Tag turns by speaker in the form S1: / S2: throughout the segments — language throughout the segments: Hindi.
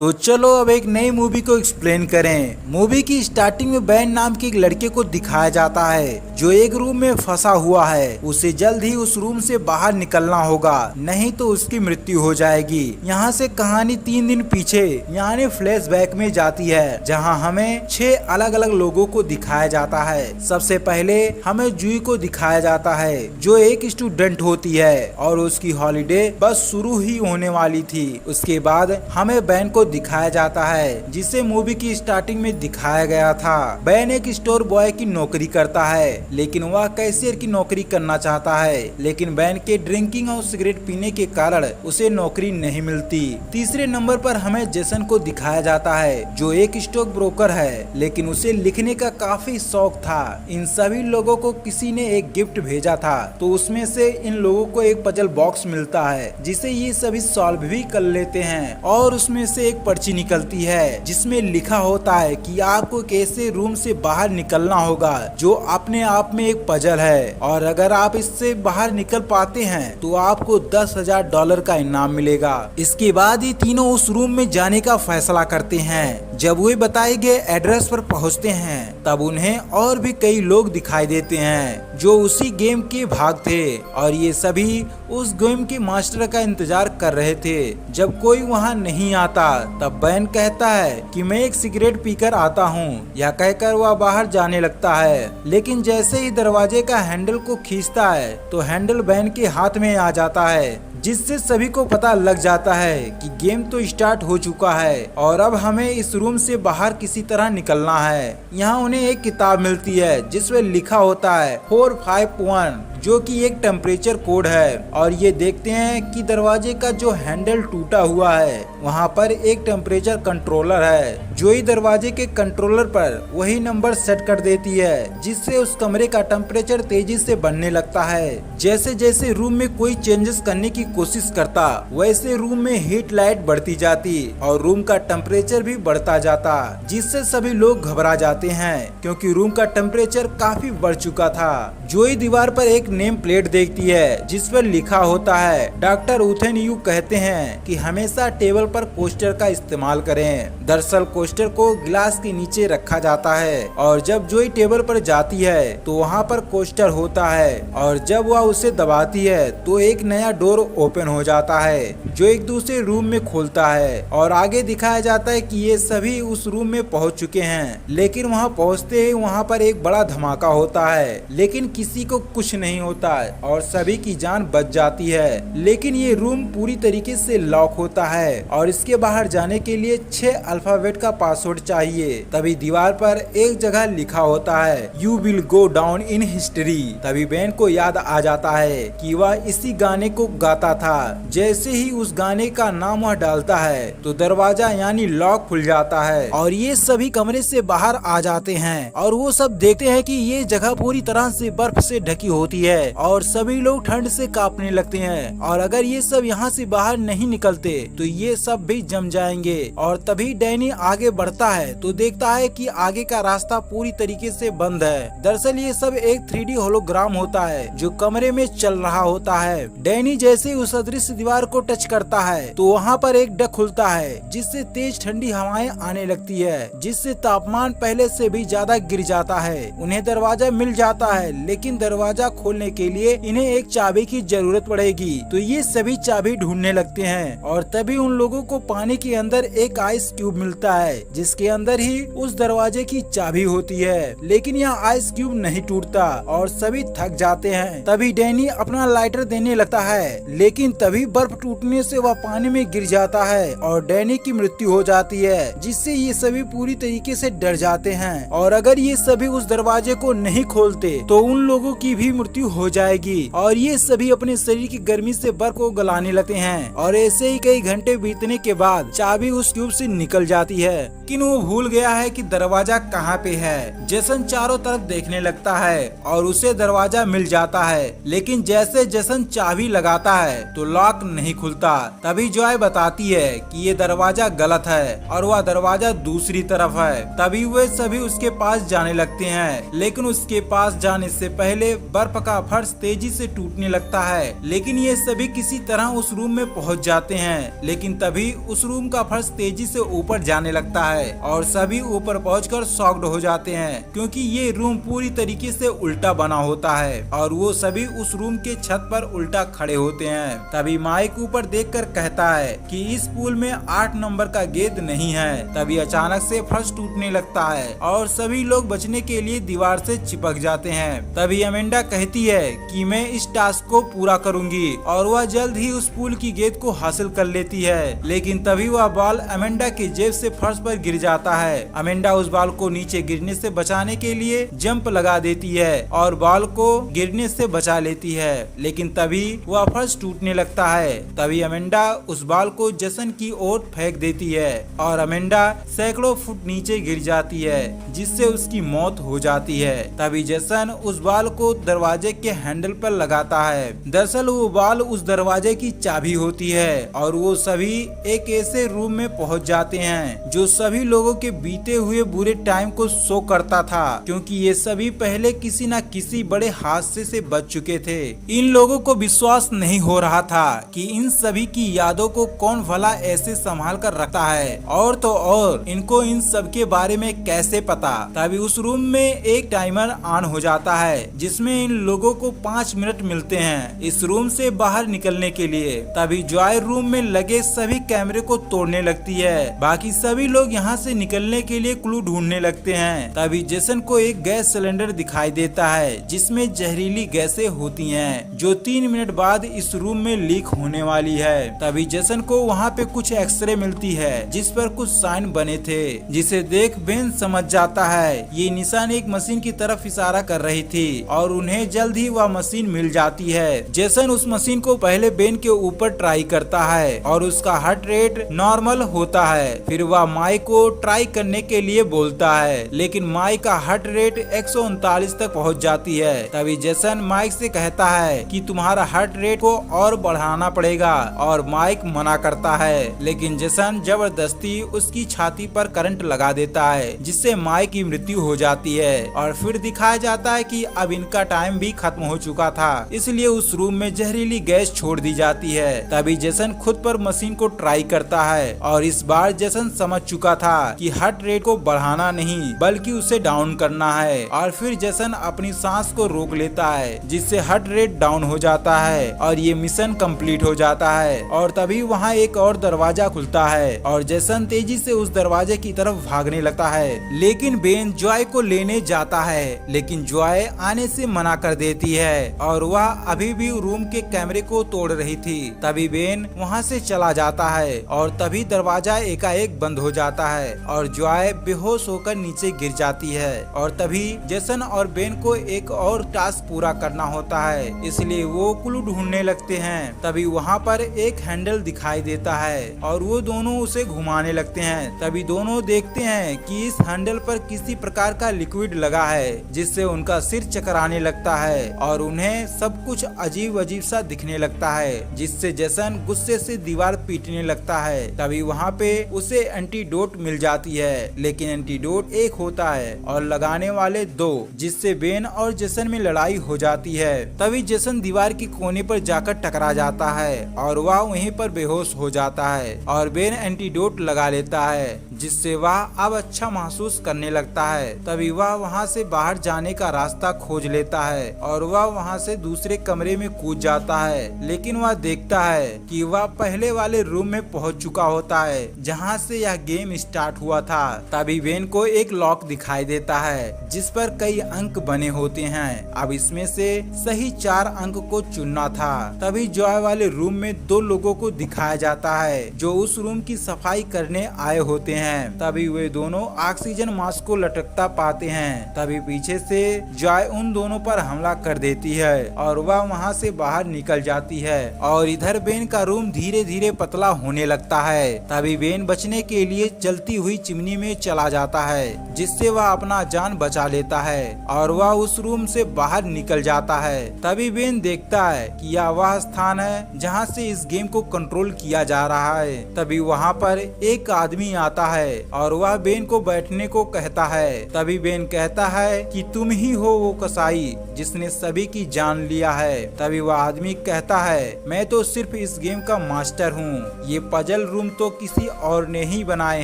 S1: तो चलो अब एक नई मूवी को एक्सप्लेन करें। मूवी की स्टार्टिंग में बैन नाम के एक लड़के को दिखाया जाता है जो एक रूम में फंसा हुआ है। उसे जल्द ही उस रूम से बाहर निकलना होगा, नहीं तो उसकी मृत्यु हो जाएगी। यहाँ से कहानी 3 दिन पीछे यानी फ्लैशबैक में जाती है, जहाँ हमें 6 अलग अलग लोगों को दिखाया जाता है। सबसे पहले हमें जूही को दिखाया जाता है जो एक स्टूडेंट होती है और उसकी हॉलीडे बस शुरू ही होने वाली थी। उसके बाद हमें बैन को दिखाया जाता है जिसे मूवी की स्टार्टिंग में दिखाया गया था। बैन एक स्टोर बॉय की नौकरी करता है, लेकिन वह कैशियर की नौकरी करना चाहता है, लेकिन बैन के ड्रिंकिंग और सिगरेट पीने के कारण उसे नौकरी नहीं मिलती। तीसरे नंबर पर हमें जेसन को दिखाया जाता है जो एक स्टॉक ब्रोकर है, लेकिन उसे लिखने का काफी शौक था। इन सभी लोगों को किसी ने एक गिफ्ट भेजा था, तो उसमें से इन लोगों को एक पजल बॉक्स मिलता है जिसे ये सभी सॉल्व भी कर लेते हैं और उसमें से एक पर्ची निकलती है जिसमें लिखा होता है कि आपको कैसे रूम से बाहर निकलना होगा, जो अपने आप में एक पजल है, और अगर आप इससे बाहर निकल पाते हैं तो आपको $10,000 का इनाम मिलेगा। इसके बाद ये तीनों उस रूम में जाने का फैसला करते हैं। जब वे बताए गए एड्रेस पर पहुंचते हैं तब उन्हें और भी कई लोग दिखाई देते हैं जो उसी गेम के भाग थे, और ये सभी उस गेम के मास्टर का इंतजार कर रहे थे। जब कोई वहां नहीं आता तब बैन कहता है कि मैं एक सिगरेट पीकर आता हूँ। यह कहकर वह बाहर जाने लगता है, लेकिन जैसे ही दरवाजे का हैंडल को खींचता है तो हैंडल बैन के हाथ में आ जाता है, जिससे सभी को पता लग जाता है कि गेम तो स्टार्ट हो चुका है और अब हमें इस रूम से बाहर किसी तरह निकलना है। यहाँ उन्हें एक किताब मिलती है जिसमें लिखा होता है 451, जो कि एक टेम्परेचर कोड है, और ये देखते हैं कि दरवाजे का जो हैंडल टूटा हुआ है वहाँ पर एक टेम्परेचर कंट्रोलर है। जो ही दरवाजे के कंट्रोलर पर वही नंबर सेट कर देती है, जिससे उस कमरे का टेम्परेचर तेजी से बढ़ने लगता है। जैसे जैसे रूम में कोई चेंजेस करने की कोशिश करता वैसे रूम में हीट लाइट बढ़ती जाती और रूम का टेम्परेचर भी बढ़ता जाता, जिससे सभी लोग घबरा जाते हैं क्योंकि रूम का टेम्परेचर काफी बढ़ चुका था। जोई दीवार पर एक नेम प्लेट देखती है जिस पर लिखा होता है डॉक्टर उथेन यू कहते हैं कि हमेशा टेबल पर कोस्टर का इस्तेमाल करें। दरअसल कोस्टर को गिलास के नीचे रखा जाता है और जब जोई टेबल पर जाती है तो वहाँ पर कोस्टर होता है, और जब वह उसे दबाती है तो एक नया डोर ओपन हो जाता है जो एक दूसरे रूम में खोलता है, और आगे दिखाया जाता है कि ये सभी उस रूम में पहुंच चुके हैं। लेकिन वहां पहुंचते ही वहां पर एक बड़ा धमाका होता है, लेकिन किसी को कुछ नहीं होता है और सभी की जान बच जाती है। लेकिन ये रूम पूरी तरीके से लॉक होता है और इसके बाहर जाने के लिए 6 अल्फाबेट का पासवर्ड चाहिए। तभी दीवार पर एक जगह लिखा होता है you will go down in history. तभी बैन को याद आ जाता है कि वह इसी गाने को गाता था। जैसे ही उस गाने का नाम वह डालता है तो दरवाजा यानी लॉक खुल जाता है और ये सभी कमरे से बाहर आ जाते हैं, और वो सब देखते हैं कि ये जगह पूरी तरह से बर्फ से ढकी होती है और सभी लोग ठंड से कांपने लगते हैं, और अगर ये सब यहाँ से बाहर नहीं निकलते तो ये सब भी जम जाएंगे। और तभी डैनी आगे बढ़ता है तो देखता है कि आगे का रास्ता पूरी तरीके से बंद है। दरअसल ये सब एक 3D होलोग्राम होता है जो कमरे में चल रहा होता है। डैनी जैसे ही उस अदृश्य दीवार को टच करता है तो वहाँ पर एक डक खुलता है जिससे तेज ठंडी हवाएं आने लगती है, जिससे तापमान पहले से भी ज्यादा गिर जाता है। उन्हें दरवाजा मिल जाता है, लेकिन दरवाजा खोलने के लिए इन्हें एक चाबी की जरूरत पड़ेगी। तो ये सभी चाबी ढूंढने लगते हैं और तभी उन लोगों को पानी के अंदर एक आइस क्यूब मिलता है जिसके अंदर ही उस दरवाजे की चाबी होती है। लेकिन यह आइस क्यूब नहीं टूटता और सभी थक जाते हैं। तभी डैनी अपना लाइटर देने लगता है, लेकिन तभी बर्फ टूटने से वह पानी में गिर जाता है और डैनी की मृत्यु हो जाती है, जिससे ये सभी पूरी तरीके से डर जाते हैं। और अगर ये सभी उस दरवाजे को नहीं खोलते तो उन लोगों की भी मृत्यु हो जाएगी, और ये सभी अपने शरीर की गर्मी से बर्फ को गलाने लगते हैं। और ऐसे ही कई घंटे बीतने के बाद चाबी उस क्यूब से निकल जाती है, लेकिन वो भूल गया है कि दरवाजा कहाँ पे है। जेसन चारों तरफ देखने लगता है और उसे दरवाजा मिल जाता है, लेकिन जैसे जेसन चाबी लगाता है तो लॉक नहीं खुलता। तभी जॉय बताती है कि ये दरवाजा गलत है और वह दरवाजा दूसरी तरफ है। तभी वे सभी उसके पास जाने लगते हैं, लेकिन उसके पास जाने से पहले बर्फ का फर्श तेजी से टूटने लगता है। लेकिन ये सभी किसी तरह उस रूम में पहुंच जाते हैं, लेकिन तभी तभी उस रूम का फर्श तेजी से ऊपर जाने लगता है और सभी ऊपर पहुंचकर शॉक्ड हो जाते हैं क्योंकि ये रूम पूरी तरीके से उल्टा बना होता है और वो सभी उस रूम के छत पर उल्टा खड़े होते हैं। तभी माइक ऊपर देखकर कहता है कि इस पूल में 8 नंबर का गेंद नहीं है। तभी अचानक से फर्श टूटने लगता है और सभी लोग बचने के लिए दीवार से चिपक जाते हैं। तभी अमेंडा कहती है कि मैं इस टास्क को पूरा करूंगी और वह जल्द ही उस पूल की गेंद को हासिल कर लेती है। लेकिन तभी वह बॉल अमेंडा की जेब से फर्श पर गिर जाता है। अमेंडा उस बॉल को नीचे गिरने से बचाने के लिए जंप लगा देती है और बॉल को गिरने से बचा लेती है, लेकिन तभी वह फर्श टूटने लगता है। तभी अमेंडा उस बॉल को जसन की ओर फेंक देती है और अमेंडा सैकड़ों फुट नीचे गिर जाती है जिससे उसकी मौत हो जाती है। तभी जसन उस बॉल को दरवाजे के हैंडल पर लगाता है। दरअसल वो बॉल उस दरवाजे की चाबी होती है और वो सभी एक ऐसे रूम में पहुंच जाते हैं जो सभी लोगों के बीते हुए बुरे टाइम को शो करता था, क्योंकि ये सभी पहले किसी न किसी बड़े हादसे से बच चुके थे। इन लोगों को विश्वास नहीं हो रहा था कि इन सभी की यादों को कौन भला ऐसे संभाल कर रखता है और तो और इनको इन सब के बारे में कैसे पता। तभी उस रूम में एक टाइमर ऑन हो जाता है जिसमें इन लोगों को 5 मिनट मिलते हैं इस रूम से बाहर निकलने के लिए। तभी जॉय रूम में लगे सभी कैमरे को तोड़ने लगती है। बाकी सभी लोग यहाँ से निकलने के लिए क्लू ढूंढने लगते हैं। तभी जेसन को एक गैस सिलेंडर दिखाई देता है जिसमें जहरीली गैसें होती हैं जो 3 मिनट बाद इस रूम में लीक होने वाली है। तभी जेसन को वहाँ पे कुछ एक्सरे मिलती है जिस पर कुछ साइन बने थे, जिसे देख बेन समझ जाता है ये निशान एक मशीन की तरफ इशारा कर रही थी और उन्हें जल्द ही वह मशीन मिल जाती है। जेसन उस मशीन को पहले बेन के ऊपर ट्राई करता है और उसका हार्ट रेट नॉर्मल होता है। फिर वह माइक को ट्राई करने के लिए बोलता है, लेकिन माइक का हार्ट रेट 139 तक पहुंच जाती है। तभी जेसन माइक से कहता है कि तुम्हारा हार्ट रेट को और बढ़ाना पड़ेगा और माइक मना करता है, लेकिन जेसन जबरदस्ती उसकी छाती पर करंट लगा देता है जिससे माइक की मृत्यु हो जाती है। और फिर दिखाया जाता है कि अब इनका टाइम भी खत्म हो चुका था, इसलिए उस रूम में जहरीली गैस छोड़ दी जाती है। तभी जेसन खुद पर मशीन को ट्राई करता है और इस बार जेसन समझ चुका था कि हार्ट रेट को बढ़ाना नहीं बल्कि उसे डाउन करना है। और फिर जेसन अपनी सांस को रोक लेता है जिससे हार्ट रेट डाउन हो जाता है और ये मिशन कंप्लीट हो जाता है। और तभी वहाँ एक और दरवाजा खुलता है और जेसन तेजी से उस दरवाजे की तरफ भागने लगता है, लेकिन बेन जॉय को लेने जाता है, लेकिन जॉय आने से मना कर देती है और वह अभी भी रूम के कैमरे को तोड़ रही थी। तभी बेन वहाँ से चला जाता है और तभी दरवाजा एकाएक बंद हो जाता है और जॉय बेहोश होकर नीचे गिर जाती है। और तभी जेसन और बेन को एक और टास्क पूरा करना होता है, इसलिए वो क्लू ढूंढने लगते हैं। तभी वहाँ पर एक हैंडल दिखाई देता है और वो दोनों उसे घुमाने लगते हैं। तभी दोनों देखते हैं कि इस हैंडल पर किसी प्रकार का लिक्विड लगा है जिससे उनका सिर चकराने लगता है और उन्हें सब कुछ अजीब अजीब सा दिखने लगता है, जिससे जेसन गुस्से से दीवार पीटने लगता है। तभी वहाँ पे उसे एंटीडोट मिल जाती है, लेकिन एंटीडोट एक होता है और लगाने वाले 2, जिससे बेन और जेसन में लड़ाई हो जाती है। तभी जेसन दीवार की कोने पर जाकर टकरा जाता है और वह वहीं पर बेहोश हो जाता है और बेन एंटीडोट लगा लेता है जिससे वह अब अच्छा महसूस करने लगता है। तभी वह वहाँ से बाहर जाने का रास्ता खोज लेता है और वह वहाँ से दूसरे कमरे में कूद जाता है, लेकिन वह देखता है कि वह पहले वाले रूम में पहुँच चुका होता है जहाँ से यह गेम स्टार्ट हुआ था। तभी बेन को एक लॉक दिखाई देता है जिस पर कई अंक बने होते हैं। अब इसमें से सही 4 अंक को चुनना था। तभी जॉय वाले रूम में 2 लोगों को दिखाया जाता है जो उस रूम की सफाई करने आए होते हैं। तभी वे दोनों ऑक्सीजन मास्क को लटकता पाते हैं। तभी पीछे से जॉय उन दोनों पर हमला कर देती है और वह वहाँ से बाहर निकल जाती है और इधर बेन का रूम धीरे धीरे पतला होने लगता है। तभी बेन बचने के लिए चलती हुई चिमनी में चला जाता है जिससे वह अपना जान बचा लेता है और वह उस रूम से बाहर निकल जाता है। तभी बेन देखता है कि यह वह स्थान है जहाँ से इस गेम को कंट्रोल किया जा रहा है। तभी वहाँ पर एक आदमी आता है और वह बेन को बैठने को कहता है। तभी बेन कहता है कि तुम ही हो वो कसाई जिसने सभी की जान लिया है। तभी वह आदमी कहता है मैं तो सिर्फ इस गेम का मास्टर हूँ, ये पजल रूम तो किसी और ने ही बनाए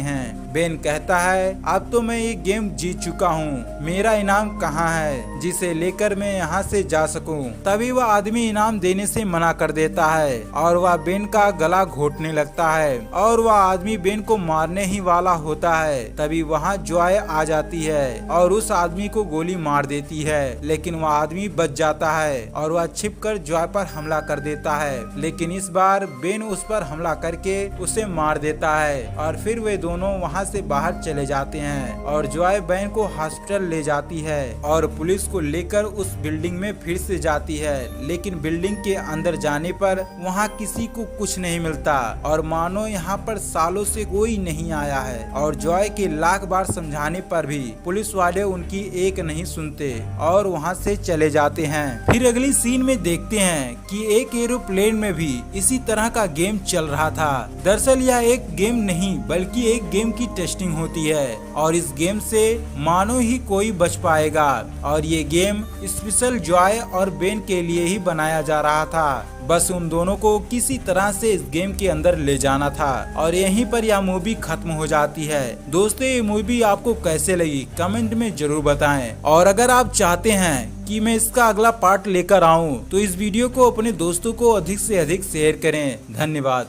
S1: हैं। बेन कहता है अब तो मैं ये गेम जीत चुका हूँ, मेरा इनाम कहाँ है जिसे लेकर मैं यहाँ से जा सकूँ। तभी वह आदमी इनाम देने से मना कर देता है और वह बेन का गला घोटने लगता है और वह आदमी बेन को मारने ही वाला होता है। तभी वहाँ जॉय आ जाती है और उस आदमी को गोली मार देती है, लेकिन वह आदमी बच जाता है और वह छिपकर जॉय पर हमला कर देता है। लेकिन इस बार बेन उस पर हमला करके उसे मार देता है और फिर वे दोनों वहाँ से बाहर चले जाते हैं और जॉय बेन को हॉस्पिटल ले जाती है और पुलिस को लेकर उस बिल्डिंग में फिर से जाती है। लेकिन बिल्डिंग के अंदर जाने पर वहाँ किसी को कुछ नहीं मिलता और मानो यहाँ पर सालों से कोई नहीं आया है और जॉय के लाख बार समझाने पर भी पुलिस वाले उनकी एक नहीं सुनते और वहाँ से चले जाते हैं। फिर अगली सीन में देखते हैं कि एक एरोप्लेन में भी इसी तरह का गेम चल रहा था। दरअसल यह एक गेम नहीं बल्कि एक गेम की टेस्टिंग होती है और इस गेम से मानो ही कोई बच पाएगा और ये गेम स्पेशल जॉय और बेन के लिए ही बनाया जा रहा था। बस उन दोनों को किसी तरह से इस गेम के अंदर ले जाना था और यहीं पर यह मूवी खत्म हो जाती है। दोस्तों ये मूवी आपको कैसे लगी कमेंट में जरूर बताएं और अगर आप चाहते हैं कि मैं इसका अगला पार्ट लेकर आऊं तो इस वीडियो को अपने दोस्तों को अधिक से अधिक शेयर करें। धन्यवाद।